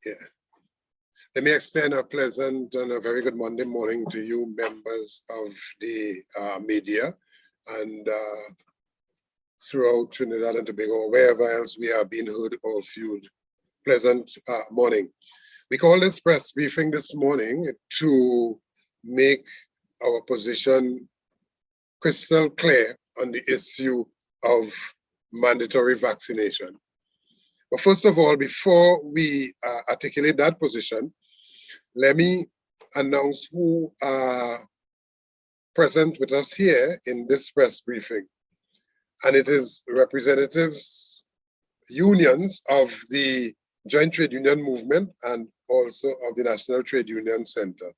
Yeah. Let me extend a pleasant and a very good Monday morning to you, members of the media, and throughout Trinidad and Tobago, wherever else we are being heard or viewed. Pleasant morning. We call this press briefing this morning to make our position crystal clear on the issue of mandatory vaccination. But first of all, before we articulate that position, let me announce who are present with us here in this press briefing. And it is representatives, unions of the Joint Trade Union Movement and also of the National Trade Union Center.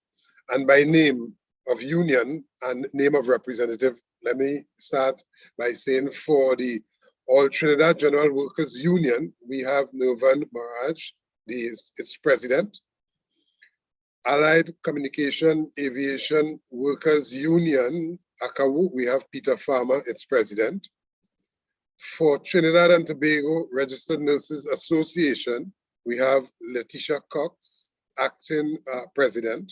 And by name of union and name of representative, let me start by saying for the All Trinidad General Workers Union, we have Nirvan Maraj, its president. Allied Communication Aviation Workers Union, ACAWU, we have Peter Farmer, its president. For Trinidad and Tobago Registered Nurses Association, we have Letitia Cox, acting president.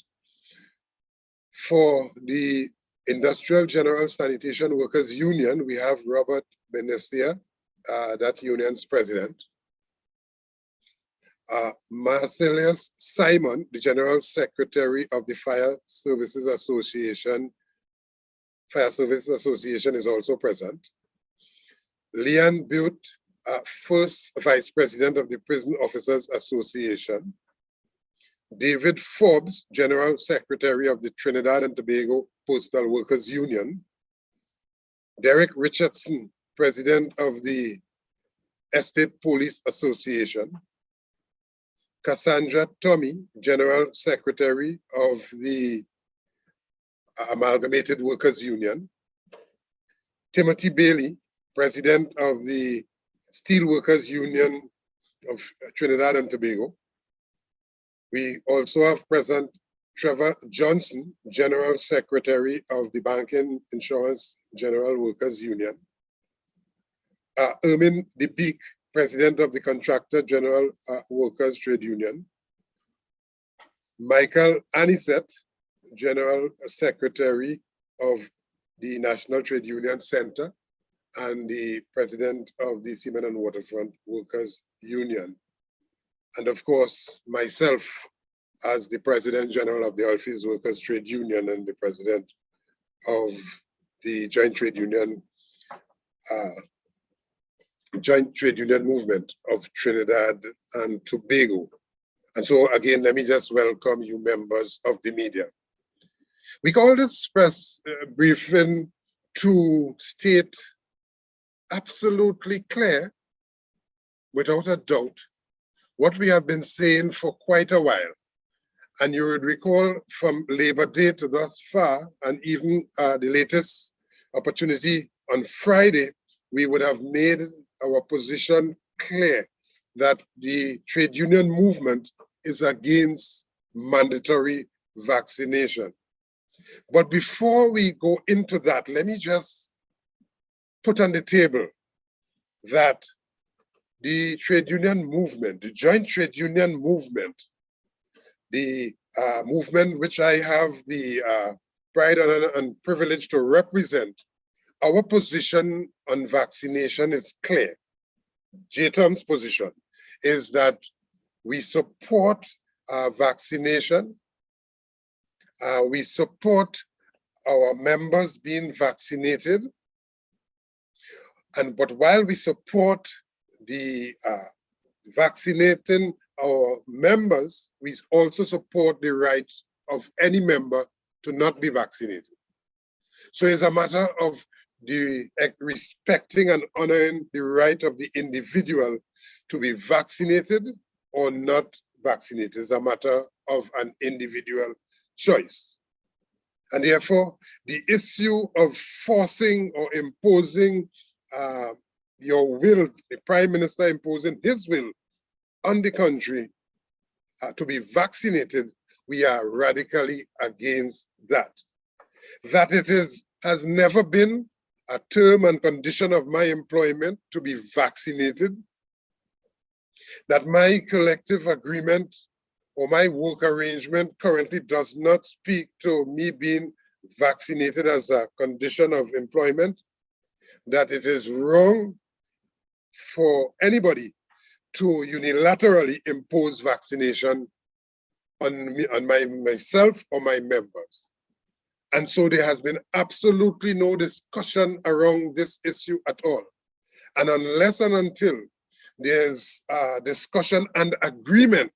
For the Industrial General Sanitation Workers Union, we have Robert Benestia, that union's president. Marcellus Simon, the General Secretary of the Fire Services Association is also present. Leanne Butte, first Vice President of the Prison Officers Association. David Forbes, General Secretary of the Trinidad and Tobago Postal Workers Union. Derek Richardson, President of the Estate Police Association. Cassandra Tommy, General Secretary of the Amalgamated Workers Union. Timothy Bailey, President of the Steelworkers Union of Trinidad and Tobago. We also have present Trevor Johnson, General Secretary of the Banking Insurance General Workers Union. Ermin DeBeek, President of the Contractor General Workers Trade Union. Michael Anisette, General Secretary of the National Trade Union Center and the President of the Seamen and Waterfront Workers Union. And of course, myself as the President General of the Oilfields Workers Trade Union and the President of the Joint Trade Union Movement of Trinidad and Tobago. And so again, let me just welcome you members of the media. We call this press briefing to state absolutely clear, without a doubt, what we have been saying for quite a while. And you would recall from Labor Day to thus far, and even the latest opportunity on Friday, we would have made our position clear that the trade union movement is against mandatory vaccination. But before we go into that, let me just put on the table that the trade union movement, the Joint Trade Union Movement, the movement which I have the pride and privilege to represent, our position on vaccination is clear. JTUM's position is that we support vaccination. We support our members being vaccinated. But while we support the vaccinating our members, we also support the right of any member to not be vaccinated. So it's a matter of the respecting and honoring the right of the individual to be vaccinated or not vaccinated. It's a matter of an individual choice. And therefore, the issue of forcing or imposing your will, the Prime Minister imposing his will on the country to be vaccinated, we are radically against that. That it has never been a term and condition of my employment to be vaccinated. that my collective agreement or my work arrangement currently does not speak to me being vaccinated as a condition of employment, that it is wrong for anybody to unilaterally impose vaccination on me, on myself or my members. And so there has been absolutely no discussion around this issue at all. And unless and until there's discussion and agreement,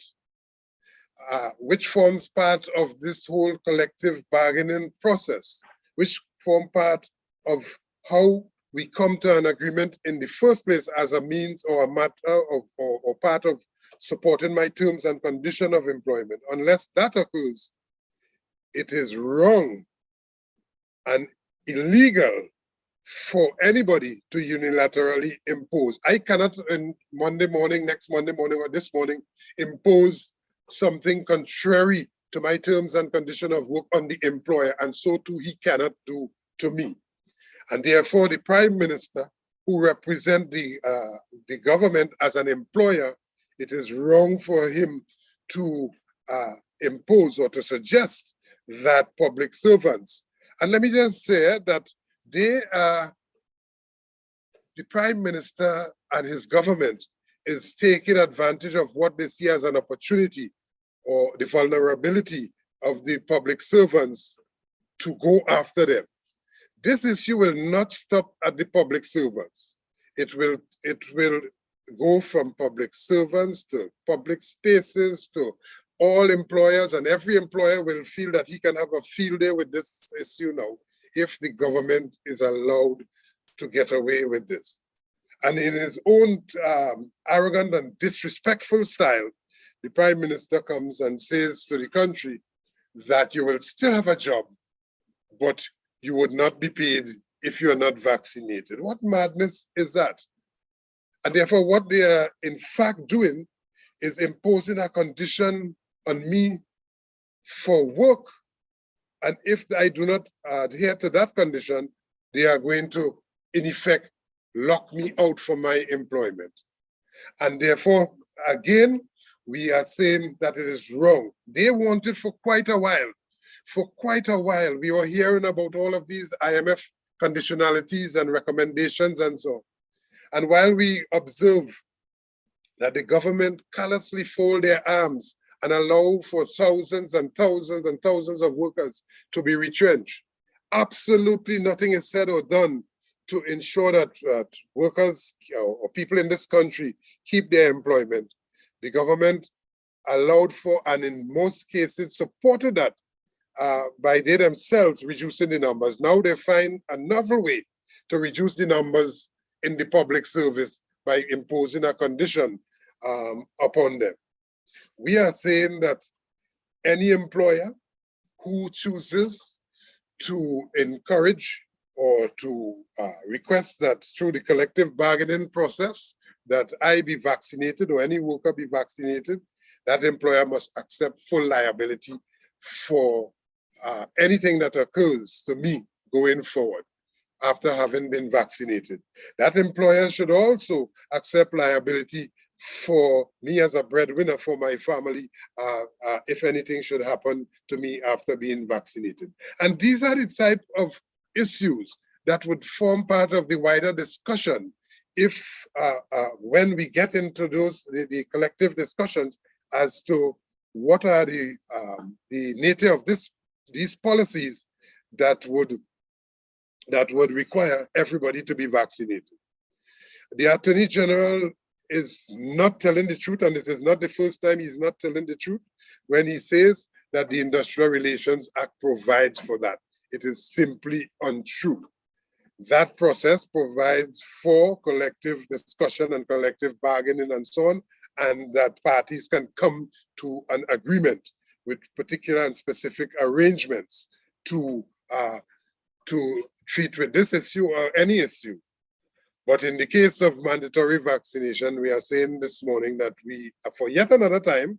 which forms part of this whole collective bargaining process, which form part of how we come to an agreement in the first place as a means or a matter of, or part of supporting my terms and condition of employment. Unless that occurs, it is wrong and illegal for anybody to unilaterally impose. I cannot on Monday morning, next Monday morning, or this morning impose something contrary to my terms and condition of work on the employer, and so too he cannot do to me. And therefore the Prime Minister, who represents the government as an employer, it is wrong for him to impose or to suggest that public servants, and let me just say that they are, the Prime Minister and his government is taking advantage of what they see as an opportunity or the vulnerability of the public servants to go after them. This issue will not stop at the public servants. It will go from public servants to public spaces to all employers, and every employer will feel that he can have a field day with this issue now if the government is allowed to get away with this. And in his own arrogant and disrespectful style, the Prime Minister comes and says to the country that you will still have a job, but you would not be paid if you are not vaccinated. What madness is that? And therefore, what they are in fact doing is imposing a condition on me for work. And if I do not adhere to that condition, they are going to, in effect, lock me out from my employment. And therefore, again, we are saying that it is wrong. They want it for quite a while. For quite a while, we were hearing about all of these IMF conditionalities and recommendations and so on. And while we observe that the government callously fold their arms and allow for thousands and thousands and thousands of workers to be retrenched, absolutely nothing is said or done to ensure that workers or people in this country keep their employment. The government allowed for, and in most cases supported that by they themselves reducing the numbers. Now they find a novel way to reduce the numbers in the public service by imposing a condition upon them. We are saying that any employer who chooses to encourage or to request that through the collective bargaining process that I be vaccinated or any worker be vaccinated, that employer must accept full liability for anything that occurs to me going forward after having been vaccinated. That employer should also accept liability for me as a breadwinner for my family if anything should happen to me after being vaccinated. And these are the type of issues that would form part of the wider discussion if when we get into those the collective discussions as to what are the nature of these policies that would require everybody to be vaccinated. The Attorney General is not telling the truth, and this is not the first time he's not telling the truth when he says that the Industrial Relations Act provides for that. It is simply untrue. That process provides for collective discussion and collective bargaining and so on, and that parties can come to an agreement with particular and specific arrangements to treat with this issue or any issue. But in the case of mandatory vaccination, we are saying this morning that we, for yet another time,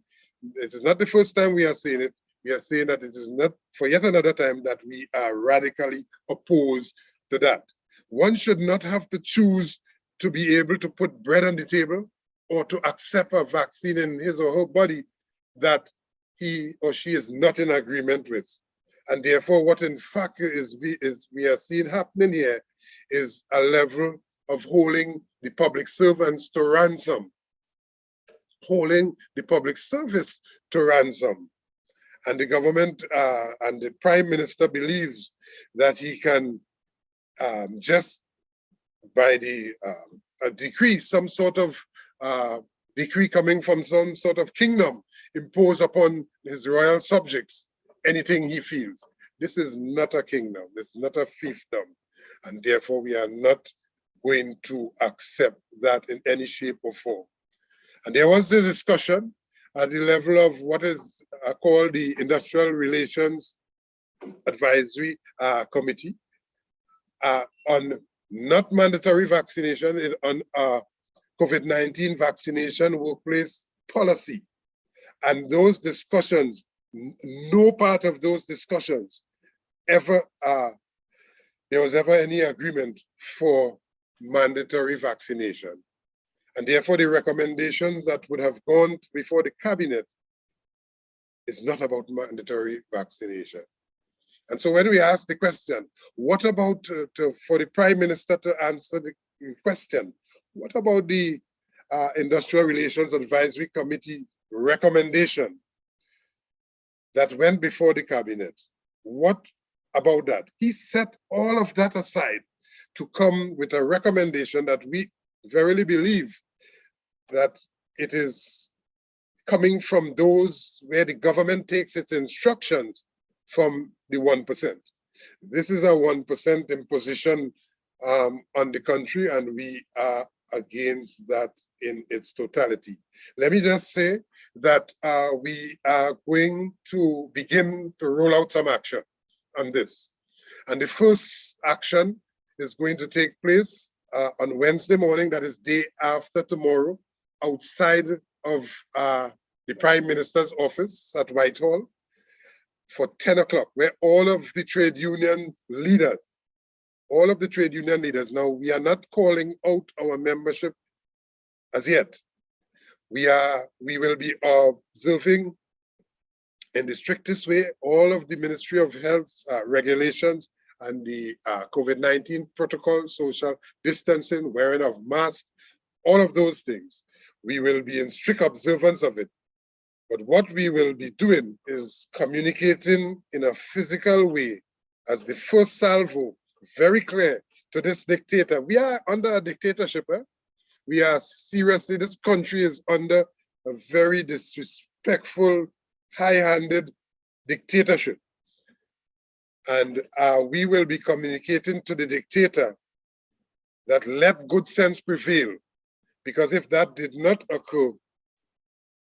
it is not the first time we are saying it, we are saying that it is not for yet another time that we are radically opposed to that. One should not have to choose to be able to put bread on the table or to accept a vaccine in his or her body that he or she is not in agreement with. And therefore, what in fact we are seeing happening here is a level of holding the public servants to ransom, holding the public service to ransom. And the government and the prime minister believes that he can just by the decree, some sort of decree coming from some sort of kingdom, impose upon his royal subjects anything he feels. This is not a kingdom, this is not a fiefdom, and therefore we are not going to accept that in any shape or form. And there was a discussion at the level of what is called the Industrial Relations Advisory Committee on not mandatory vaccination, on COVID-19 vaccination workplace policy. And those discussions, no part of those discussions ever, there was ever any agreement for mandatory vaccination. And therefore the recommendations that would have gone before the cabinet is not about mandatory vaccination. And so when we ask the question, what about for the Prime Minister to answer the question, what about the Industrial Relations Advisory Committee recommendation that went before the cabinet? What about that? He set all of that aside to come with a recommendation that we verily believe that it is coming from those where the government takes its instructions from the 1%. This is a 1% imposition on the country, and we are against that in its totality. Let me just say that we are going to begin to roll out some action on this. And the first action is going to take place on Wednesday morning, that is day after tomorrow, outside of the Prime Minister's office at Whitehall for 10 o'clock, where all of the trade union leaders, now we are not calling out our membership as yet. We will be observing in the strictest way all of the Ministry of Health regulations and the COVID-19 protocol, social distancing, wearing of masks, all of those things. We will be in strict observance of it. But what we will be doing is communicating in a physical way as the first salvo, very clear to this dictator. We are under a dictatorship. We are seriously, this country is under a very disrespectful, high-handed dictatorship. And we will be communicating to the dictator that let good sense prevail. Because if that did not occur,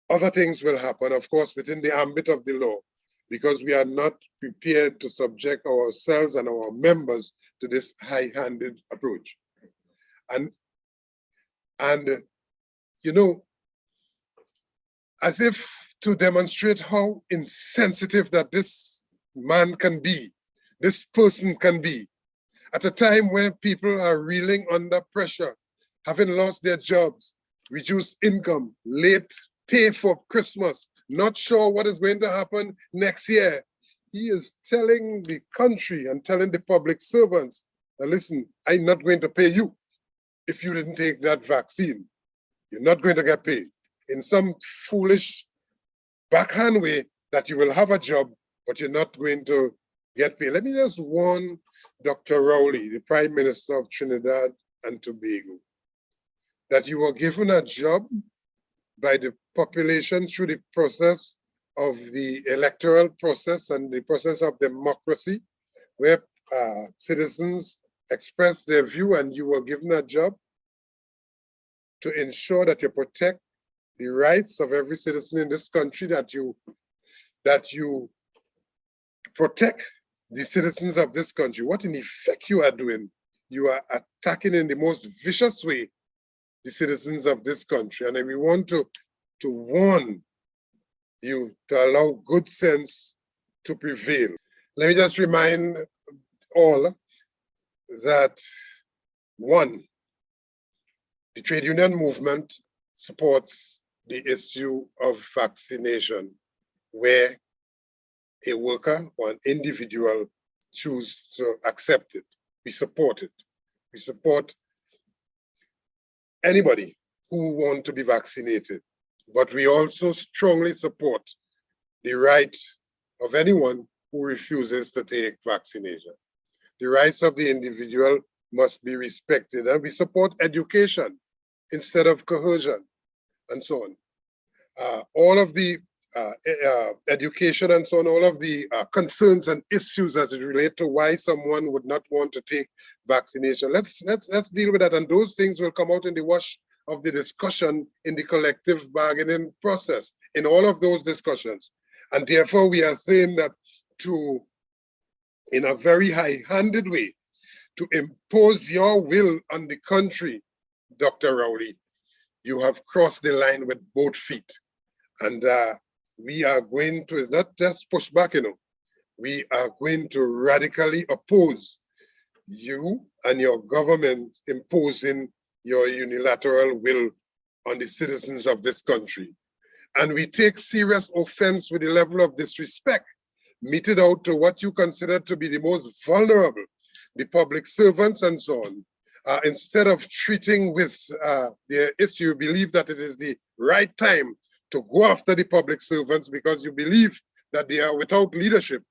other things will happen, of course, within the ambit of the law, because we are not prepared to subject ourselves and our members to this high-handed approach. And you know, as if to demonstrate how insensitive that this man can be, this person can be, at a time when people are reeling under pressure, having lost their jobs, reduced income, late pay for Christmas, not sure what is going to happen next year. He is telling the country and telling the public servants, now listen, I'm not going to pay you if you didn't take that vaccine. You're not going to get paid. In some foolish backhand way that you will have a job, but you're not going to get paid. Let me just warn Dr. Rowley, the Prime Minister of Trinidad and Tobago, that you were given a job by the population through the process of the electoral process and the process of democracy, where citizens express their view, and you were given a job to ensure that you protect the rights of every citizen in this country, that you protect the citizens of this country. What in effect you are doing, you are attacking in the most vicious way the citizens of this country. And we want to warn you to allow good sense to prevail. Let me just remind all that, one, the trade union movement supports the issue of vaccination where a worker or an individual choose to accept it. We support it. We support anybody who want to be vaccinated, but we also strongly support the right of anyone who refuses to take vaccination. The rights of the individual must be respected, and we support education instead of coercion and so on. All of the education and so on, all of the concerns and issues as it relate to why someone would not want to take vaccination. Let's deal with that, and those things will come out in the wash of the discussion in the collective bargaining process, in all of those discussions. And therefore, we are saying that in a very high-handed way, to impose your will on the country, Dr. Rowley, you have crossed the line with both feet. And we are going to, it's not just push back, we are going to radically oppose you and your government imposing your unilateral will on the citizens of this country. And we take serious offense with the level of disrespect meted out to what you consider to be the most vulnerable, the public servants and so on. Instead of treating with the issue, you believe that it is the right time to go after the public servants because you believe that they are without leadership.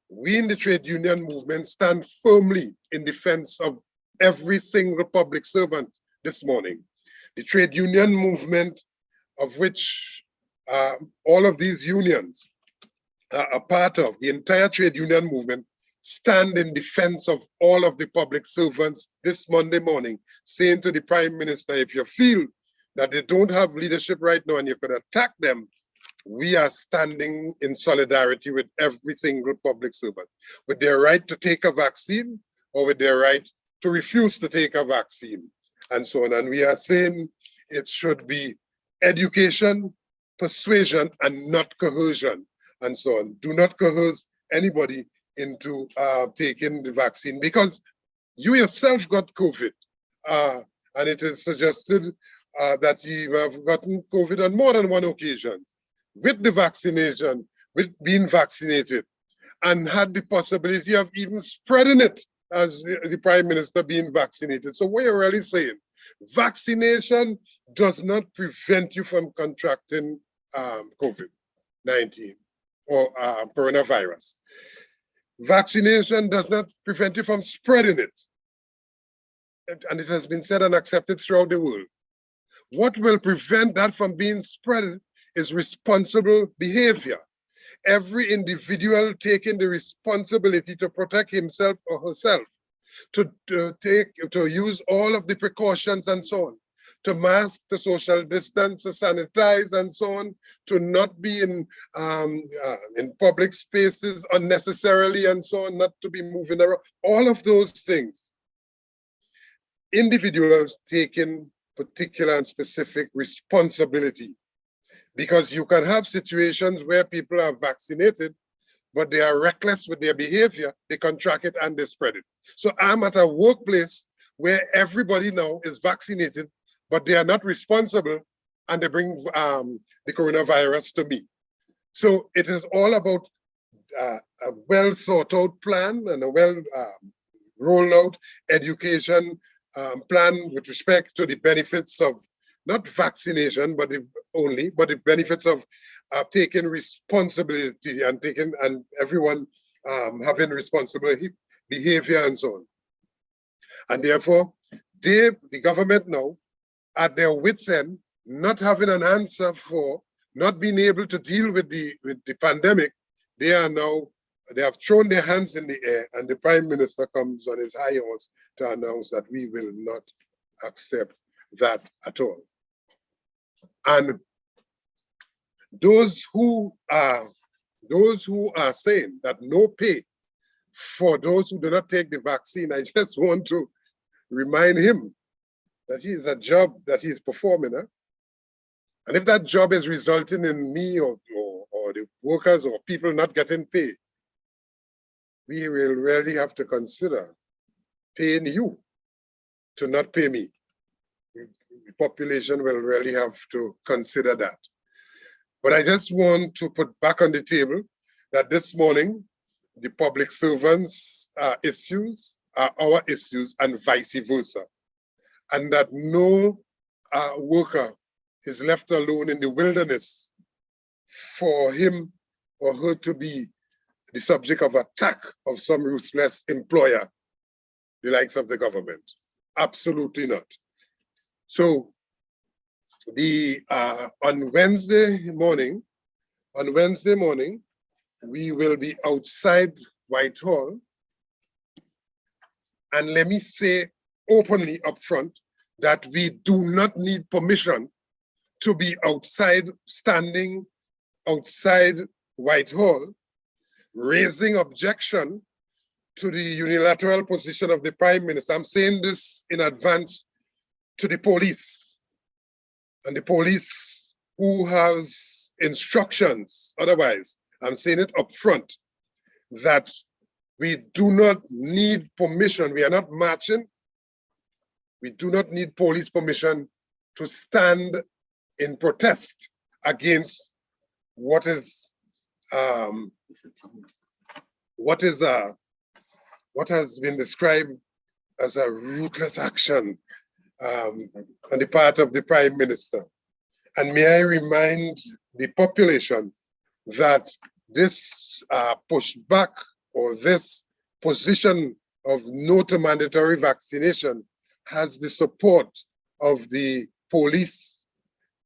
We in the trade union movement stand firmly in defense of every single public servant this morning. The trade union movement, of which all of these unions are a part of, the entire trade union movement, stand in defense of all of the public servants this Monday morning, saying to the Prime Minister, if you feel that they don't have leadership right now and you could attack them, we are standing in solidarity with every single public servant, with their right to take a vaccine or with their right to refuse to take a vaccine and so on. And we are saying it should be education, persuasion, and not coercion and so on. Do not coerce anybody into taking the vaccine because you yourself got COVID. And it is suggested that you have gotten COVID on more than one occasion with the vaccination, with being vaccinated, and had the possibility of even spreading it as the Prime Minister being vaccinated. So what you're really saying, vaccination does not prevent you from contracting COVID-19 or coronavirus. Vaccination does not prevent you from spreading it. And it has been said and accepted throughout the world. What will prevent that from being spread is responsible behavior. Every individual taking the responsibility to protect himself or herself, to use all of the precautions and so on, to mask, to social distance, to sanitize and so on, to not be in public spaces unnecessarily and so on, not to be moving around, all of those things. Individuals taking particular and specific responsibility, because you can have situations where people are vaccinated, but they are reckless with their behavior, they contract it and they spread it. So I'm at a workplace where everybody now is vaccinated, but they are not responsible and they bring the coronavirus to me. So it is all about a well thought out plan and a well rolled out education plan with respect to the benefits of not vaccination, but the benefits of taking responsibility and everyone having responsible behavior and so on. And therefore, the government now, at their wits' end, not having an answer for not being able to deal with the pandemic, they have thrown their hands in the air, and the Prime Minister comes on his high horse to announce that we will not accept that at all. And those who are saying that no pay for those who do not take the vaccine, I just want to remind him that he is a job that he is performing. And if that job is resulting in me or the workers or people not getting paid, we will really have to consider paying you to not pay me. the population will really have to consider that. But I just want to put back on the table that this morning, the public servants' issues are our issues and vice versa. And that no worker is left alone in the wilderness for him or her to be the subject of attack of some ruthless employer, the likes of the government. Absolutely not. So on Wednesday morning, we will be outside Whitehall. And let me say openly up front that we do not need permission to be outside, standing outside Whitehall, raising objection to the unilateral position of the Prime Minister. I'm saying this in advance to the police, and the police who has instructions otherwise. I'm saying it up front that we do not need permission. We are not marching. We do not need police permission to stand in protest against what has been described as a ruthless action on the part of the Prime Minister. And may I remind the population that this pushback or this position of no to mandatory vaccination has the support of the police,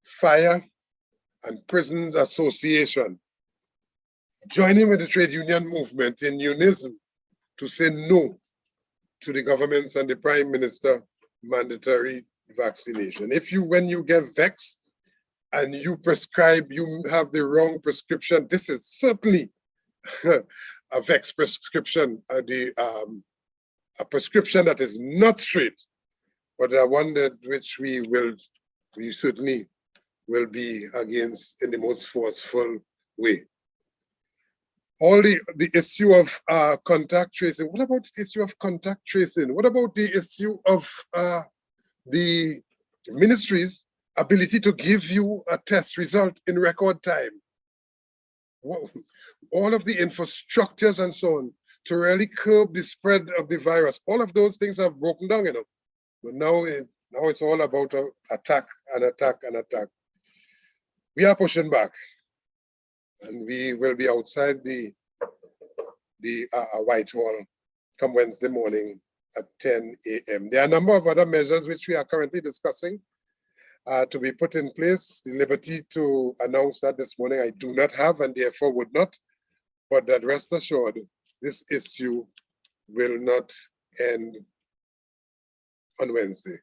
fire, and prisons association, joining with the trade union movement in unison to say no to the government's and the Prime Minister mandatory vaccination. When you get vexed and you prescribe, you have the wrong prescription, this is certainly a vexed prescription, a prescription that is not straight, but one that which we certainly will be against in the most forceful way. All the issue of contact tracing. What about the issue of contact tracing? What about the issue of the ministry's ability to give you a test result in record time? All of the infrastructures and so on to really curb the spread of the virus. All of those things have broken down, you know. But now it's all about attack and attack and attack. We are pushing back, and we will be outside the Whitehall come Wednesday morning at 10 a.m. There are a number of other measures which we are currently discussing to be put in place. The liberty to announce that this morning I do not have, and therefore would not, but that rest assured, this issue will not end on Wednesday.